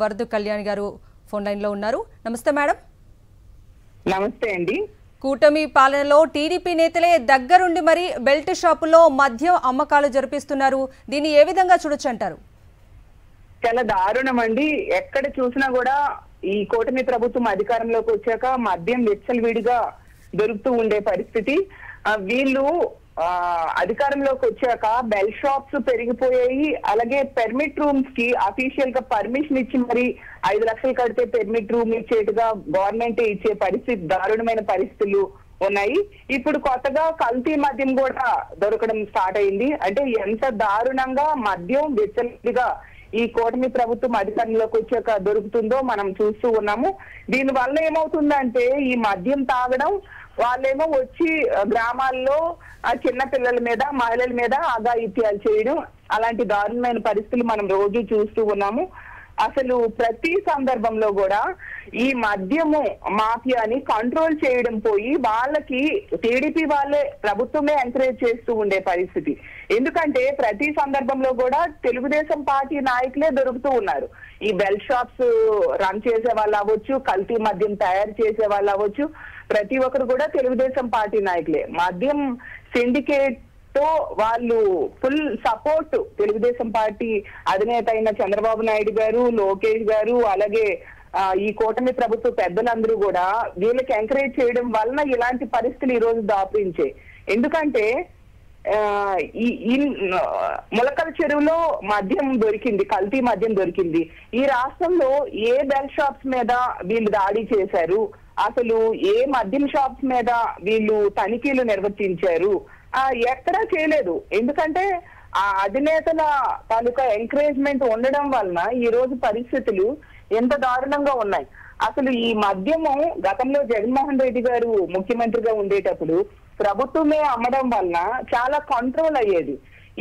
వరదు కళ్యాణ్ గారు phone line లో ఉన్నారు. నమస్తే మేడం. నమస్తే అండి. కూటమి పాలనలో టీడీపీ నేతలే దగ్గరుండి మరి బెల్ట్ షాపుల్లో మద్యం అమ్మకాలు జరిపిస్తున్నారు. దీన్ని ఏ విధంగా చూడొచ్చు అంటారు? చాలా దారుణం అండి. ఎక్కడ చూసినా కూడా ఈ కూటమి ప్రభుత్వం అధికారంలోకి వచ్చాక మద్యం విచ్చలవిడిగా దొరుకుతూ ఉండే పరిస్థితి. వీళ్ళు అధికారంలోకి వచ్చాక బెల్ షాప్స్ పెరిగిపోయాయి. అలాగే పెర్మిట్ రూమ్స్ కి అఫీషియల్ గా పర్మిషన్ ఇచ్చి మరి 5 లక్షలు కడితే పెర్మిట్ రూమ్ ఇచ్చేట్టుగా గవర్నమెంట్ ఇచ్చే పరిస్థితి, దారుణమైన పరిస్థితులు ఉన్నాయి. ఇప్పుడు కొత్తగా కల్తీ మద్యం కూడా దొరకడం స్టార్ట్ అయింది. అంటే ఎంత దారుణంగా మద్యం విచ్చలవిడిగా ఈ కూటమి ప్రభుత్వం అధికారంలోకి వచ్చాక దొరుకుతుందో మనం చూస్తూ ఉన్నాము. దీని వల్ల ఏమవుతుందంటే ఈ మద్యం తాగడం, వాళ్ళేమో వచ్చి గ్రామాల్లో ఆ చిన్న పిల్లల మీద, మహిళల మీద అఘాయిత్యాలు చేయడం, అలాంటి దారుణమైన పరిస్థితులు మనం రోజు చూస్తూ ఉన్నాము. అసలు ప్రతి సందర్భంలో కూడా ఈ మద్యము మాఫియాని కంట్రోల్ చేయడం పోయి వాళ్ళకి టీడీపీ వాళ్ళే, ప్రభుత్వమే ఎంకరేజ్ చేస్తూ ఉండే పరిస్థితి. ఎందుకంటే ప్రతి సందర్భంలో కూడా తెలుగుదేశం పార్టీ నాయకులే దొరుకుతూ ఉన్నారు. ఈ బెల్ షాప్స్ రన్ చేసే వాళ్ళు అవ్వచ్చు, కల్తీ మద్యం తయారు చేసే వాళ్ళు అవ్వచ్చు, ప్రతి ఒక్కరు కూడా తెలుగుదేశం పార్టీ నాయకులే. మద్యం సిండికేట్ తో వాళ్ళు ఫుల్ సపోర్ట్ తెలుగుదేశం పార్టీ అధినేత అయిన చంద్రబాబు నాయుడు గారు, లోకేష్ గారు, అలాగే ఈ కూటమి ప్రభుత్వ పెద్దలందరూ కూడా వీళ్ళకి ఎంకరేజ్ చేయడం వలన ఇలాంటి పరిస్థితులు ఈ రోజు దాపురించాయి. ఎందుకంటే ఈ ములకల చెరువులో మద్యం దొరికింది, కల్తీ మద్యం దొరికింది. ఈ రాష్ట్రంలో ఏ బెల్ షాప్స్ మీద వీళ్ళు దాడి చేశారు, అసలు ఏ మద్యం షాప్స్ మీద వీళ్ళు తనిఖీలు నిర్వర్తించారు, ఎక్కడా చేయలేదు. ఎందుకంటే ఆ అధినేతల తాలూకా ఎంకరేజ్మెంట్ ఉండడం వలన ఈ రోజు పరిస్థితులు ఎంత దారుణంగా ఉన్నాయి. అసలు ఈ మద్యము గతంలో జగన్మోహన్ రెడ్డి గారు ముఖ్యమంత్రిగా ఉండేటప్పుడు ప్రభుత్వమే అమ్మడం వలన చాలా కంట్రోల్ అయ్యేది.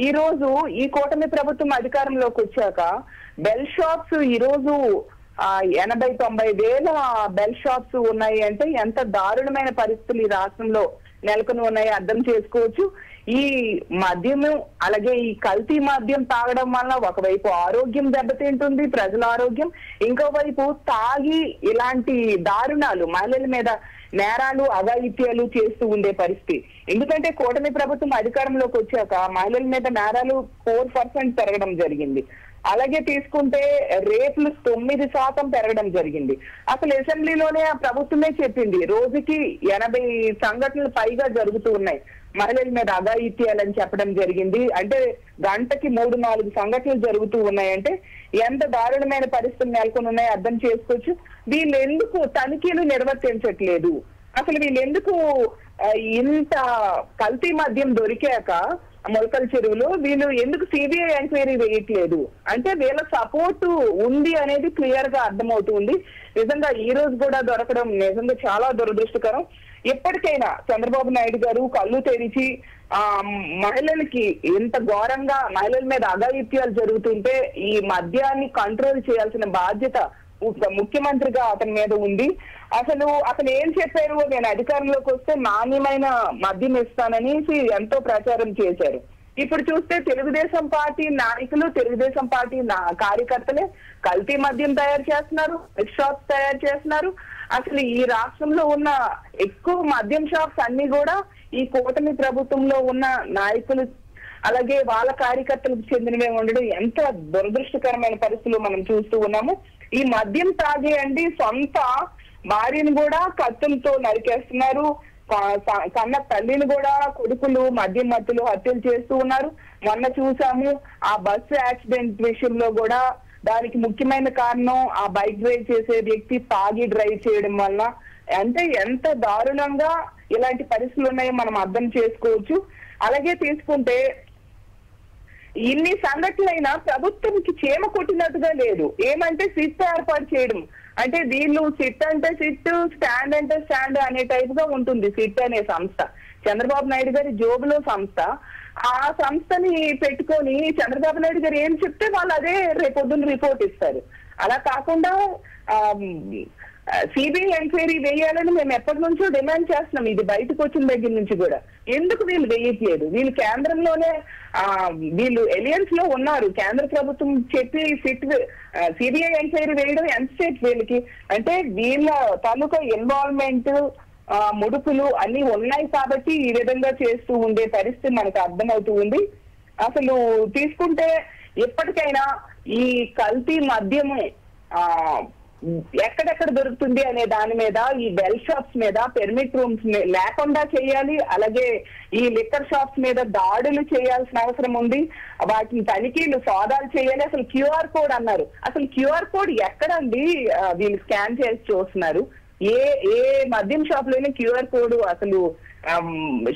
ఈ రోజు ఈ కూటమి ప్రభుత్వం అధికారంలోకి వచ్చాక బెల్ షాప్స్ ఈ రోజు 80-90 వేల బెల్ షాప్స్ ఉన్నాయి. అంటే ఎంత దారుణమైన పరిస్థితులు ఈ రాష్ట్రంలో నెలకొని ఉన్నాయి అర్థం చేసుకోవచ్చు. ఈ మద్యము, అలాగే ఈ కల్తీ మద్యం తాగడం వల్ల ఒకవైపు ఆరోగ్యం దెబ్బతింటుంది, ప్రజల ఆరోగ్యం, ఇంకోవైపు తాగి ఇలాంటి దారుణాలు, మహిళల మీద నేరాలు, అఘాయిత్యాలు చేస్తూ ఉండే పరిస్థితి. ఎందుకంటే కూటమి ప్రభుత్వం అధికారంలోకి వచ్చాక మహిళల మీద నేరాలు 4% పెరగడం జరిగింది. అలాగే తీసుకుంటే రేపులు 9% పెరగడం జరిగింది. అసలు అసెంబ్లీలోనే ఆ ప్రభుత్వమే చెప్పింది రోజుకి 80 సంఘటనలు పైగా జరుగుతూ ఉన్నాయి, మహిళల మీద అఘాయిత్యాలని చెప్పడం జరిగింది. అంటే గంటకి 3-4 సంఘటనలు జరుగుతూ ఉన్నాయంటే ఎంత దారుణమైన పరిస్థితులు నెలకొని ఉన్నాయో అర్థం చేసుకోవచ్చు. వీళ్ళు ఎందుకు తనిఖీలు నిర్వర్తించట్లేదు? అసలు వీళ్ళు ఎందుకు ఇంత కల్తీ మద్యం దొరికాక మొలకల చెరువులో వీళ్ళు ఎందుకు సిబిఐ ఎంక్వైరీ వేయట్లేదు? అంటే వీళ్ళ సపోర్టు ఉంది అనేది క్లియర్ గా అర్థమవుతుంది. నిజంగా ఈ రోజు కూడా దొరకడం నిజంగా చాలా దురదృష్టకరం. ఎప్పటికైనా చంద్రబాబు నాయుడు గారు కళ్ళు తెరిచి మహిళలకి ఇంత ఘోరంగా మహిళల మీద అఘాయిత్యాలు జరుగుతుంటే ఈ మద్యాన్ని కంట్రోల్ చేయాల్సిన బాధ్యత ముఖ్యమంత్రిగా అతని మీద ఉంది. అతను ఏం చెప్పారు, నేను అధికారంలోకి వస్తే నాణ్యమైన మద్యం ఇస్తాననేసి ఎంతో ప్రచారం చేశారు. ఇప్పుడు చూస్తే తెలుగుదేశం పార్టీ నాయకులు, తెలుగుదేశం పార్టీ కార్యకర్తలే కల్తీ మద్యం తయారు చేస్తున్నారు, షాప్స్ తయారు చేస్తున్నారు. అసలు ఈ రాష్ట్రంలో ఉన్న ఎక్కువ మద్యం షాప్స్ అన్ని కూడా ఈ కూటమి ప్రభుత్వంలో ఉన్న నాయకులు అలాగే వాళ్ళ కార్యకర్తలకు చెందినవే ఉండడం ఎంత దురదృష్టకరమైన పరిస్థితులు మనం చూస్తూ ఉన్నాము. ఈ మద్యం తాగేయండి సొంత భార్యను కూడా కత్తులతో నరికేస్తున్నారు, కన్న తల్లిని కూడా కొడుకులు మద్యం మత్తులు హత్యలు చేస్తూ ఉన్నారు. మొన్న చూసాము ఆ బస్సు యాక్సిడెంట్ విషయంలో కూడా దానికి ముఖ్యమైన కారణం ఆ బైక్ డ్రైవ్ చేసే వ్యక్తి తాగి డ్రైవ్ చేయడం వల్ల. అంటే ఎంత దారుణంగా ఇలాంటి పరిస్థితులు ఉన్నాయో మనం అర్థం చేసుకోవచ్చు. అలాగే తీసుకుంటే ఇన్ని సంఘటనలైనా ప్రభుత్వంకి చీమ కొట్టినట్టుగా లేదు. ఏమంటే సిట్ ఏర్పాటు చేయడం, అంటే వీళ్ళు సిట్ అంటే సిట్, స్టాండ్ అంటే స్టాండ్ అనే టైప్ గా ఉంటుంది సిట్ అనే సంస్థ. చంద్రబాబు నాయుడు గారి జోబులో సంస్థ. ఆ సంస్థని పెట్టుకొని చంద్రబాబు నాయుడు గారు ఏం చెప్తే వాళ్ళు అదే రేపొద్దున రిపోర్ట్ ఇస్తారు. అలా కాకుండా సిబిఐ ఎంక్వైరీ వేయాలని మేము ఎప్పటి నుంచో డిమాండ్ చేస్తున్నాం. ఇది బయటకు వచ్చిన దగ్గర నుంచి కూడా ఎందుకు వీళ్ళు వేయట్లేదు? వీళ్ళు కేంద్రంలోనే వీళ్ళు ఎలియన్స్ లో ఉన్నారు. కేంద్ర ప్రభుత్వం చెప్పి సిబిఐ ఎంక్వైరీ వేయడం ఎంత స్టేట్ వీళ్ళకి అంటే వీళ్ళ తాలూకా ఇన్వాల్వ్మెంట్ ముడుపులు అన్ని ఉన్నాయి కాబట్టి ఈ విధంగా చేస్తూ ఉండే పరిస్థితి మనకు అర్థమవుతూ ఉంది. అసలు తీసుకుంటే ఎప్పటికైనా ఈ కల్తీ మద్యము ఎక్కడెక్కడ దొరుకుతుంది అనే దాని మీద, ఈ బెల్ షాప్స్ మీద పెర్మిట్ రూమ్స్ లేకుండా చేయాలి. అలాగే ఈ లిక్కర్ షాప్స్ మీద దాడులు చేయాల్సిన అవసరం ఉంది. వాటిని తనిఖీలు సోదాలు చేయాలి. అసలు క్యూఆర్ కోడ్ అన్నారు. అసలు క్యూఆర్ కోడ్ ఎక్కడండి? వీళ్ళు స్కాన్ చేసి చూస్తున్నారు. ఏ మద్యం షాప్ లోనే క్యూఆర్ కోడ్ అసలు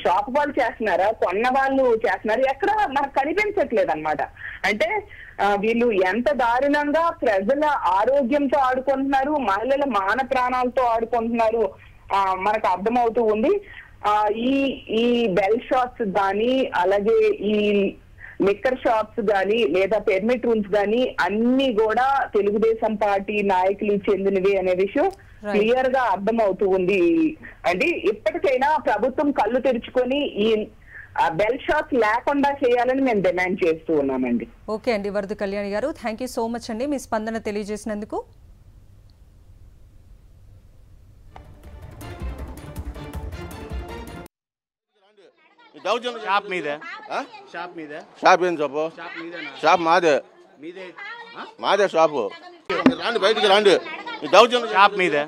షాప్ వాళ్ళు చేస్తున్నారా, కొన్న వాళ్ళు చేస్తున్నారు? ఎక్కడ మనకు కనిపించట్లేదు అనమాట. అంటే వీళ్ళు ఎంత దారుణంగా ప్రజల ఆరోగ్యంతో ఆడుకుంటున్నారు, మహిళల మాన ప్రాణాలతో ఆడుకుంటున్నారు మనకు అర్థమవుతూ ఉంది. ఈ బెల్ షాప్స్ కానీ అలాగే ఈ లిక్కర్ షాప్స్ కానీ లేదా పెర్మిట్ రూమ్స్ కానీ అన్ని కూడా తెలుగుదేశం పార్టీ నాయకులు చెందినవి అనే విషయం క్లియర్ గా అర్థమవుతూ ఉంది. అంటే ఇప్పటికైనా ప్రభుత్వం కళ్ళు తెరుచుకొని ఈ బెల్ షాప్స్ లేకుండా చేయాలని మేము డిమాండ్ చేస్తూ ఉన్నామండి. ఓకే అండి, వరద కళ్యాణి గారు, థ్యాంక్ యూ సో మచ్ అండి మీ స్పందన తెలియజేసినందుకు. షాప్ మీదే షాప్ మీదే షాప్ ఏం చెప్పు? షాప్ మాదే మాదే షాపు. రాండి బయటికి రాండి. దౌర్జన్యం షాప్ మీదే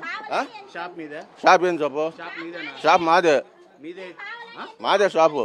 షాప్ మీదే షాప్ ఏం చెప్పు? షాప్ మాదే మాదే షాపు.